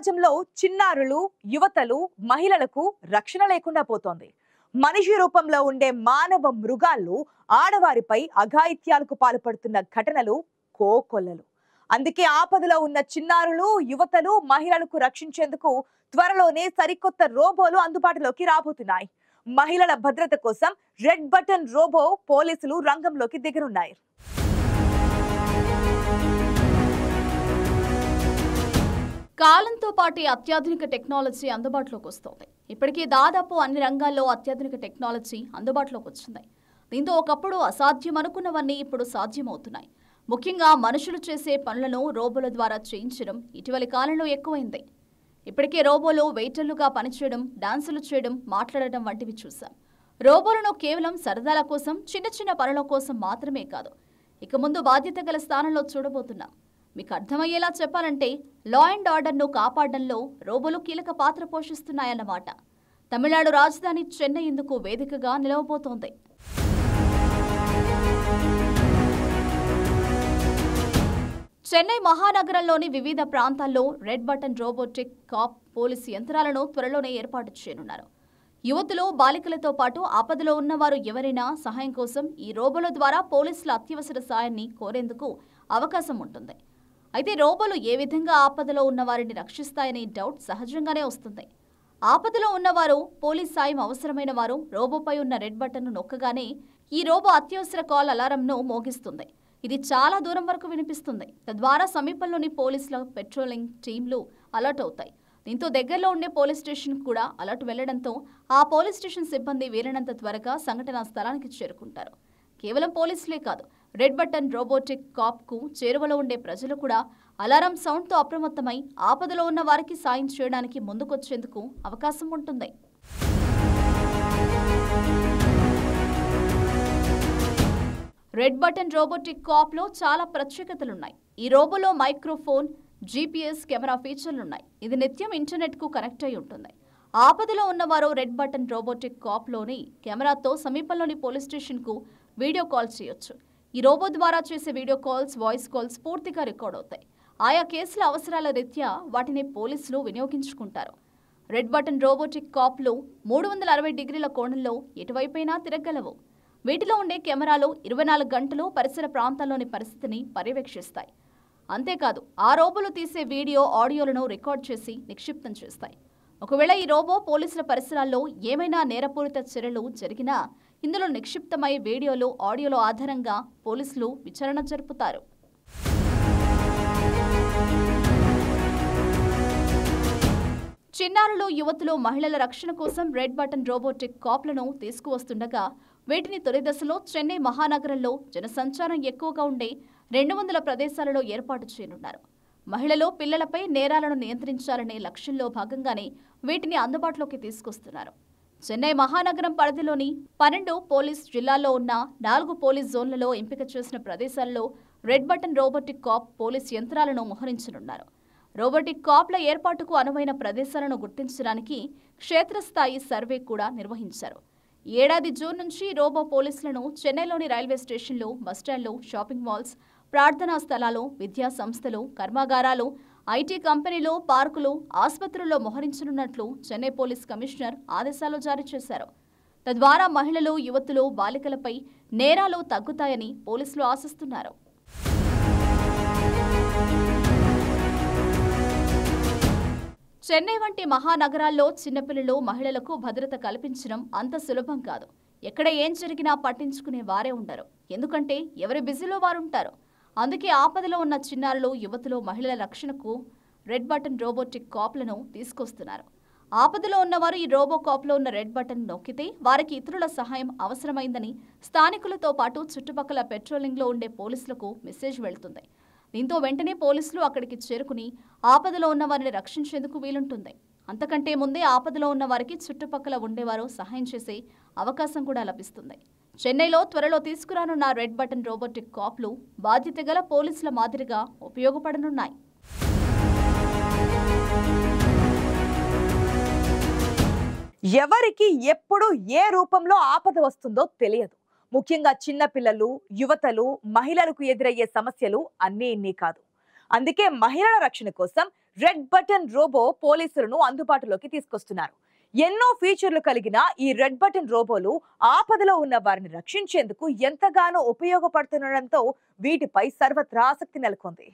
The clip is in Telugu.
సమాజంలో చిన్నారులు, యువతలు, మహిళలకు రక్షణ లేకుండా పోతోంది. మనిషి రూపంలో ఉండే మానవ మృగాలు ఆడవారిపై అఘాయిత్యాలకు పాల్పడుతున్న ఘటనలు కోకొల్లలు. అందుకే ఆపదలో ఉన్న చిన్నారులు, యువతలు, మహిళలకు రక్షించేందుకు త్వరలోనే సరికొత్త రోబోలు అందుబాటులోకి రాబోతున్నాయి. మహిళల భద్రత కోసం రెడ్ బటన్ రోబో పోలీసులు రంగంలోకి దిగనున్నారు. కాలంతో పాటు అత్యాధునిక టెక్నాలజీ అందుబాటులోకి వస్తోంది. ఇప్పటికీ దాదాపు అన్ని రంగాల్లో అత్యాధునిక టెక్నాలజీ అందుబాటులోకి వచ్చింది. దీంతో ఒకప్పుడు అసాధ్యం అనుకున్నవన్నీ ఇప్పుడు సాధ్యమవుతున్నాయి. ముఖ్యంగా మనుషులు చేసే పనులను రోబోల ద్వారా చేయించడం ఇటీవలి కాలంలో ఎక్కువైంది. ఇప్పటికే రోబోలు వెయిటర్లుగా పనిచేయడం, డాన్సులు చేయడం, మాట్లాడడం వంటివి చూశాం. రోబోలను కేవలం సరదాల కోసం, చిన్న చిన్న పనుల కోసం మాత్రమే కాదు, ఇక ముందు బాధ్యత గల స్థానంలో చూడబోతున్నాం. మీకు అర్థమయ్యేలా చెప్పాలంటే లా అండ్ ఆర్డర్ను కాపాడడంలో రోబోలు కీలక పాత్ర పోషిస్తున్నాయన్నమాట. తమిళనాడు రాజధాని చెన్నై ఇందుకు వేదికగా నిలవబోతోంది. చెన్నై మహానగరంలోని వివిధ ప్రాంతాల్లో red button robotic cop police యంత్రాలను త్వరలోనే ఏర్పాటు చేయనున్నారు. యువతులు, బాలికలతో పాటు ఆపదలో ఉన్నవారు ఎవరైనా సహాయం కోసం ఈ రోబోల ద్వారా పోలీసుల అత్యవసర సాయాన్ని కోరేందుకు అవకాశం ఉంటుంది. అయితే రోబోలు ఏ విధంగా ఆపదలో ఉన్నవారిని రక్షిస్తాయనే డౌట్ సహజంగానే వస్తుంది. ఆపదలో ఉన్నవారు, పోలీస్ సాయం అవసరమైన వారు రోబోపై ఉన్న రెడ్ బటన్ను నొక్కగానే ఈ రోబో అత్యవసర కాల్ అలారంను మోగిస్తుంది. ఇది చాలా దూరం వరకు వినిపిస్తుంది. తద్వారా సమీపంలోని పోలీసుల పెట్రోలింగ్ టీంలు అలర్ట్ అవుతాయి. దీంతో దగ్గరలో ఉండే పోలీస్ స్టేషన్ కూడా అలర్ట్ వెళ్లడంతో ఆ పోలీస్ స్టేషన్ సిబ్బంది వీలైనంత త్వరగా సంఘటనా స్థలానికి చేరుకుంటారు. కేవలం పోలీసులే కాదు, రెడ్ బటన్ రోబోటిక్ కాప్కు చేరువలో ఉండే ప్రజలు కూడా అలారం సౌండ్తో అప్రమత్తమై ఆపదలో ఉన్న వారికి సాయం చేయడానికి ముందుకొచ్చేందుకు అవకాశం ఉంటుంది. రెడ్ బటన్ రోబోటిక్ కాప్లో చాలా ప్రత్యేకతలున్నాయి. ఈ రోబోలో మైక్రోఫోన్, జీపీఎస్ కెమెరా ఫీచర్లున్నాయి. ఇది నిత్యం ఇంటర్నెట్కు కనెక్ట్ అయి ఉంటుంది. ఆపదలో ఉన్నవారు రెడ్ బటన్ రోబోటిక్ కాప్లోని కెమెరాతో సమీపంలోని పోలీస్ స్టేషన్కు వీడియో కాల్ చేయొచ్చు. ఈ రోబో ద్వారా చేసే వీడియో కాల్స్, వాయిస్ కాల్స్ పూర్తిగా రికార్డ్ అవుతాయి. ఆయా కేసుల అవసరాల రీత్యా వాటిని పోలీసులు వినియోగించుకుంటారు. రెడ్ బటన్ రోబోటిక్ కాప్లు 360 డిగ్రీల కోణంలో ఎటువైపైనా తిరగలవు. వీటిలో ఉండే కెమెరాలు 24 గంటలు పరిసర ప్రాంతాల్లోని పరిస్థితిని పర్యవేక్షిస్తాయి. అంతేకాదు, ఆ రోబోలు తీసే వీడియో, ఆడియోలను రికార్డ్ చేసి నిక్షిప్తం చేస్తాయి. ఒకవేళ ఈ రోబో పోలీసుల పరిసరాల్లో ఏమైనా నేరపూరిత చర్యలు జరిగినా ఇందులో నిక్షిప్తమై వీడియోలు, ఆడియోల ఆధారంగా పోలీసులు విచారణ జరుపుతారు. చిన్నారులు, యువతులు, మహిళల రక్షణ కోసం రెడ్ బటన్ రోబోటిక్ కాప్లను తీసుకువస్తుండగా వీటిని తొలి దశలో చెన్నై మహానగరంలో జనసంచారం ఎక్కువగా ఉండే 200 ప్రదేశాలలో ఏర్పాటు చేయనున్నారు. మహిళలు, పిల్లలపై నేరాలను నియంత్రించాలనే లక్ష్యంలో భాగంగానే వీటిని అందుబాటులోకి తీసుకొస్తున్నారు. చెన్నై మహానగరం పరిధిలోని 12 పోలీస్ జిల్లాల్లో ఉన్న 4 పోలీస్ జోన్లలో ఎంపిక చేసిన ప్రదేశాల్లో red button robotic cop police యంత్రాలను మోహరించనున్నారు. రోబోటిక్ కాప్ల ఏర్పాటుకు అనువైన ప్రదేశాలను గుర్తించడానికి క్షేత్రస్థాయి సర్వే కూడా నిర్వహించారు. ఈ ఏడాది జూన్ నుంచి రోబో పోలీసులను చెన్నైలోని రైల్వే స్టేషన్లు, బస్టాండ్లు, షాపింగ్ మాల్స్, ప్రార్థనా స్థలాలు, విద్యా సంస్థలు, కర్మాగారాలు, ఐటీ కంపెనీలు, పార్కులు, ఆసుపత్రుల్లో మోహరించనున్నట్లు చెన్నై పోలీస్ కమిషనర్ ఆదేశాలు జారీ చేశారు. తద్వారా మహిళలు, యువతులు, బాలికలపై నేరాలు తగ్గుతాయని పోలీసులు ఆశిస్తున్నారు. చెన్నై వంటి మహానగరాల్లో చిన్నపిల్లలు, మహిళలకు భద్రత కల్పించడం అంత సులభం కాదు. ఎక్కడ ఏం జరిగినా పట్టించుకునే వారే ఉండరు. ఎందుకంటే ఎవరి బిజీలో వారుంటారు. అందుకే ఆపదలో ఉన్న చిన్నారులు, యువతులు, మహిళల రక్షణకు రెడ్ బటన్ రోబోటిక్ కాప్లను తీసుకొస్తున్నారు. ఆపదలో ఉన్నవారు ఈ రోబో కాప్లో ఉన్న రెడ్ బటన్ నొక్కితే వారికి ఇతరుల సహాయం అవసరమైందని స్థానికులతో పాటు చుట్టుపక్కల పెట్రోలింగ్లో ఉండే పోలీసులకు మెసేజ్ వెళ్తుంది. దీంతో వెంటనే పోలీసులు అక్కడికి చేరుకుని ఆపదలో ఉన్న వారిని రక్షించేందుకు వీలుంటుంది. అంతకంటే ముందే ఆపదలో ఉన్న వారికి చుట్టుపక్కల ఉండేవారు సహాయం చేసే అవకాశం కూడా లభిస్తుంది. చెన్నైలో త్వరలో తీసుకురానున్న రెడ్ బటన్ రోబోటిక్ కాప్లు బాధ్యత గల పోలీసుల మాదిరిగా ఉపయోగపడనున్నాయి. ఎవరికి ఎప్పుడు ఏ రూపంలో ఆపద వస్తుందో తెలియదు. ముఖ్యంగా చిన్న పిల్లలు, యువతలు, మహిళలకు ఎదురయ్యే సమస్యలు అన్నీ ఇన్ని కాదు. అందుకే మహిళల రక్షణ కోసం రెడ్ బటన్ రోబో పోలీసులను అందుబాటులోకి తీసుకొస్తున్నారు. ఎన్నో ఫీచర్లు కలిగిన ఈ రెడ్ బటన్ రోబోలు ఆపదలో ఉన్న వారిని రక్షించేందుకు ఎంతగానో ఉపయోగపడుతుండటంతో వీటిపై సర్వత్రా ఆసక్తి నెలకొంది.